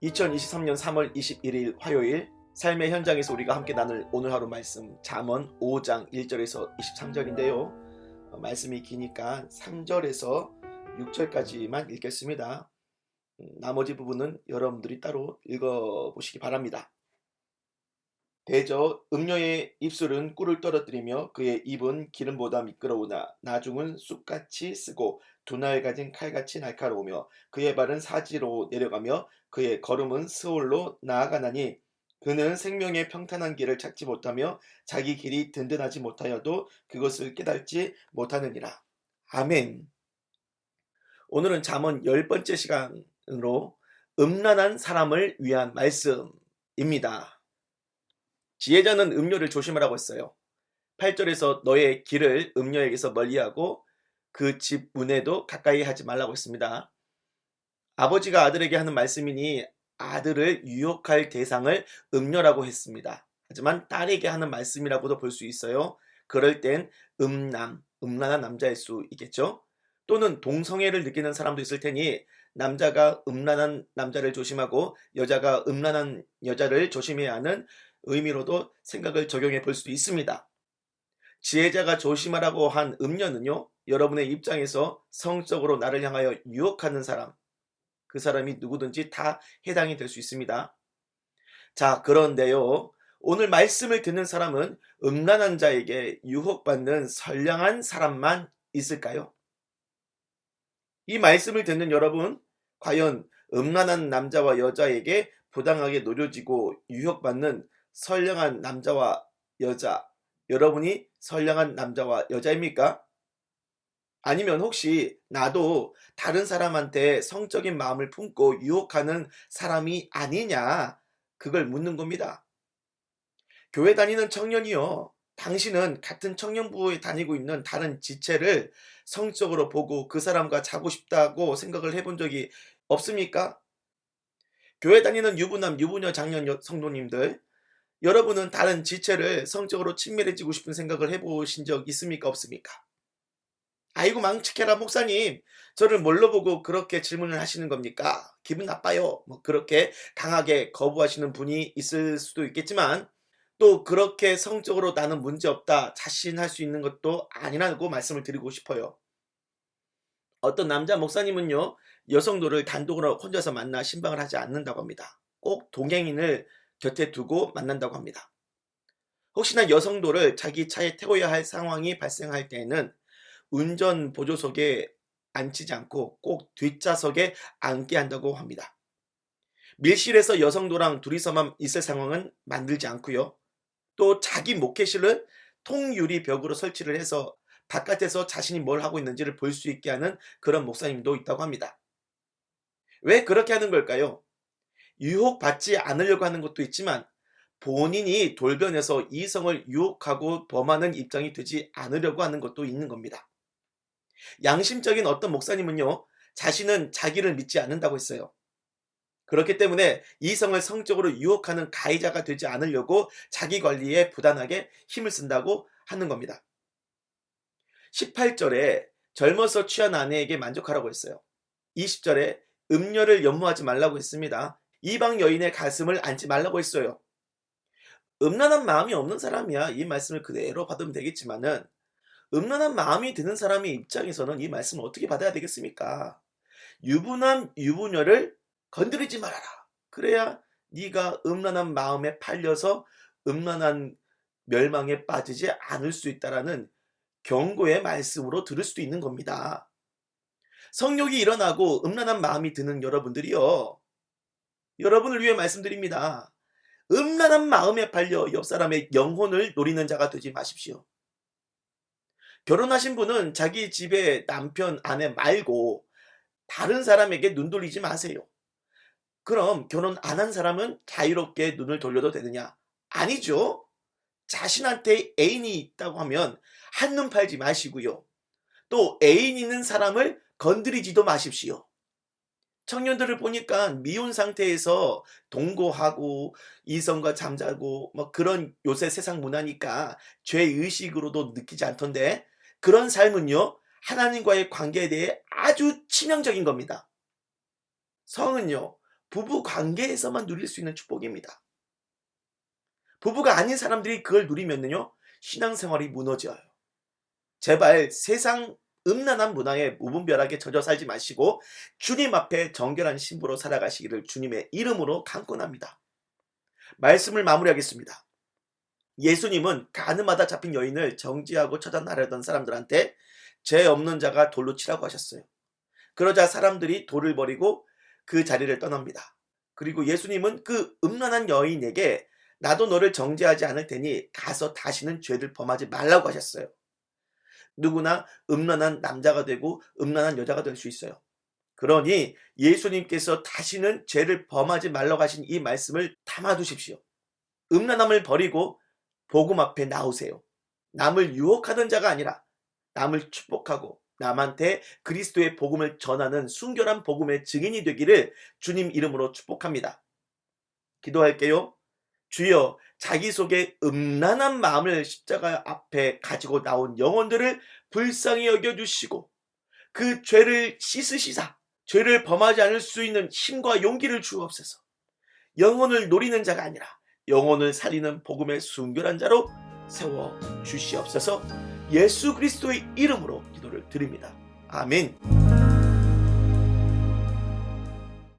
2023년 3월 21일 화요일 삶의 현장에서 우리가 함께 나눌 오늘 하루 말씀 잠언 5장 1절에서 23절인데요. 말씀이 기니까 3절에서 6절까지만 읽겠습니다. 나머지 부분은 여러분들이 따로 읽어보시기 바랍니다. 대저 음녀의 입술은 꿀을 떨어뜨리며 그의 입은 기름보다 미끄러우나 나중은 쑥같이 쓰고 두날 가진 칼같이 날카로우며 그의 발은 사지로 내려가며 그의 걸음은 스올로 나아가나니 그는 생명의 평탄한 길을 찾지 못하며 자기 길이 든든하지 못하여도 그것을 깨닫지 못하느니라. 아멘. 오늘은 잠언 10번째 시간으로 음란한 사람을 위한 말씀입니다. 지혜자는 음료를 조심하라고 했어요. 8절에서 너의 길을 음녀에게서 멀리하고 그 집 문에도 가까이 하지 말라고 했습니다. 아버지가 아들에게 하는 말씀이니 아들을 유혹할 대상을 음녀라고 했습니다. 하지만 딸에게 하는 말씀이라고도 볼 수 있어요. 그럴 땐 음란한 남자일 수 있겠죠. 또는 동성애를 느끼는 사람도 있을 테니 남자가 음란한 남자를 조심하고 여자가 음란한 여자를 조심해야 하는 의미로도 생각을 적용해 볼 수도 있습니다. 지혜자가 조심하라고 한 음녀는요, 여러분의 입장에서 성적으로 나를 향하여 유혹하는 사람, 그 사람이 누구든지 다 해당이 될 수 있습니다. 자, 그런데요, 오늘 말씀을 듣는 사람은 음란한 자에게 유혹받는 선량한 사람만 있을까요? 이 말씀을 듣는 여러분, 과연 음란한 남자와 여자에게 부당하게 노려지고 유혹받는 선량한 남자와 여자, 여러분이 선량한 남자와 여자입니까? 아니면 혹시 나도 다른 사람한테 성적인 마음을 품고 유혹하는 사람이 아니냐, 그걸 묻는 겁니다. 교회 다니는 청년이요, 당신은 같은 청년부에 다니고 있는 다른 지체를 성적으로 보고 그 사람과 자고 싶다고 생각을 해본 적이 없습니까? 교회 다니는 유부남, 유부녀, 장년 성도님들, 여러분은 다른 지체를 성적으로 친밀해지고 싶은 생각을 해보신 적 있습니까? 없습니까? 아이고 망측해라 목사님, 저를 뭘로 보고 그렇게 질문을 하시는 겁니까? 기분 나빠요. 그렇게 강하게 거부하시는 분이 있을 수도 있겠지만, 또 그렇게 성적으로 나는 문제없다 자신할 수 있는 것도 아니라고 말씀을 드리고 싶어요. 어떤 남자 목사님은요, 여성도를 단독으로 혼자서 만나 신방을 하지 않는다고 합니다. 꼭 동행인을 곁에 두고 만난다고 합니다. 혹시나 여성도를 자기 차에 태워야 할 상황이 발생할 때에는 운전 보조석에 앉히지 않고 꼭 뒷좌석에 앉게 한다고 합니다. 밀실에서 여성도랑 둘이서만 있을 상황은 만들지 않고요. 또 자기 목회실을 통유리 벽으로 설치를 해서 바깥에서 자신이 뭘 하고 있는지를 볼 수 있게 하는 그런 목사님도 있다고 합니다. 왜 그렇게 하는 걸까요? 유혹받지 않으려고 하는 것도 있지만 본인이 돌변해서 이성을 유혹하고 범하는 입장이 되지 않으려고 하는 것도 있는 겁니다. 양심적인 어떤 목사님은요, 자신은 자기를 믿지 않는다고 했어요. 그렇기 때문에 이성을 성적으로 유혹하는 가해자가 되지 않으려고 자기 관리에 부단하게 힘을 쓴다고 하는 겁니다. 18절에 젊어서 취한 아내에게 만족하라고 했어요. 20절에 음녀를 연모하지 말라고 했습니다. 이방 여인의 가슴을 안지 말라고 했어요. 음란한 마음이 없는 사람이야 이 말씀을 그대로 받으면 되겠지만은, 음란한 마음이 드는 사람의 입장에서는 이 말씀을 어떻게 받아야 되겠습니까? 유부남, 유부녀를 건드리지 말아라. 그래야 네가 음란한 마음에 팔려서 음란한 멸망에 빠지지 않을 수 있다라는 경고의 말씀으로 들을 수도 있는 겁니다. 성욕이 일어나고 음란한 마음이 드는 여러분들이요, 여러분을 위해 말씀드립니다. 음란한 마음에 팔려 옆 사람의 영혼을 노리는 자가 되지 마십시오. 결혼하신 분은 자기 집에 남편, 아내 말고 다른 사람에게 눈 돌리지 마세요. 그럼 결혼 안 한 사람은 자유롭게 눈을 돌려도 되느냐? 아니죠. 자신한테 애인이 있다고 하면 한눈 팔지 마시고요. 또 애인 있는 사람을 건드리지도 마십시오. 청년들을 보니까 미혼 상태에서 동거하고 이성과 잠자고 그런 요새 세상 문화니까 죄의식으로도 느끼지 않던데, 그런 삶은요, 하나님과의 관계에 대해 아주 치명적인 겁니다. 성은요, 부부 관계에서만 누릴 수 있는 축복입니다. 부부가 아닌 사람들이 그걸 누리면요, 신앙생활이 무너져요. 제발 세상 음란한 문화에 무분별하게 젖어 살지 마시고 주님 앞에 정결한 신부로 살아가시기를 주님의 이름으로 간구합니다. 말씀을 마무리하겠습니다. 예수님은 가늠하다 잡힌 여인을 정죄하고 처단하려던 사람들한테 죄 없는 자가 돌로 치라고 하셨어요. 그러자 사람들이 돌을 버리고 그 자리를 떠납니다. 그리고 예수님은 그 음란한 여인에게 나도 너를 정죄하지 않을 테니 가서 다시는 죄를 범하지 말라고 하셨어요. 누구나 음란한 남자가 되고 음란한 여자가 될 수 있어요. 그러니 예수님께서 다시는 죄를 범하지 말라고 하신 이 말씀을 담아두십시오. 음란함을 버리고 복음 앞에 나오세요. 남을 유혹하는 자가 아니라 남을 축복하고 남한테 그리스도의 복음을 전하는 순결한 복음의 증인이 되기를 주님 이름으로 축복합니다. 기도할게요. 주여, 자기 속에 음란한 마음을 십자가 앞에 가지고 나온 영혼들을 불쌍히 여겨주시고 그 죄를 씻으시사 죄를 범하지 않을 수 있는 힘과 용기를 주옵소서. 영혼을 노리는 자가 아니라 영혼을 살리는 복음의 순결한 자로 세워 주시옵소서. 예수 그리스도의 이름으로 기도를 드립니다. 아멘.